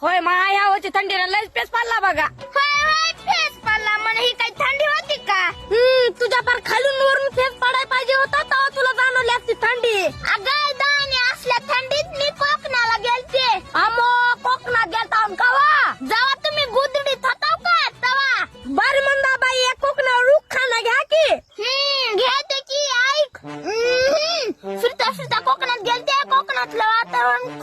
होय मा या वर्षी थंडीला लयच पेस पडला बघा. होय फेस पडला म्हणे. ही काही थंडी होती का? तुझ्या पर खालून वरून फेस पडायला पाहिजे होता तेव्हा तुला जाणवली असती थंडी. अगं दाणे असल्या थंडीत मी कोकणाला गेलते. आमो कोकणात गेलता कवा? जेव्हा तुम्ही गुदडीत होता का तवा. बर मंदा बाई एक कोकणावर रूख खाना घ्या की. घेते की ऐक. फिरता फिरता कोकणात गेलते. कोकणातलं वातावरण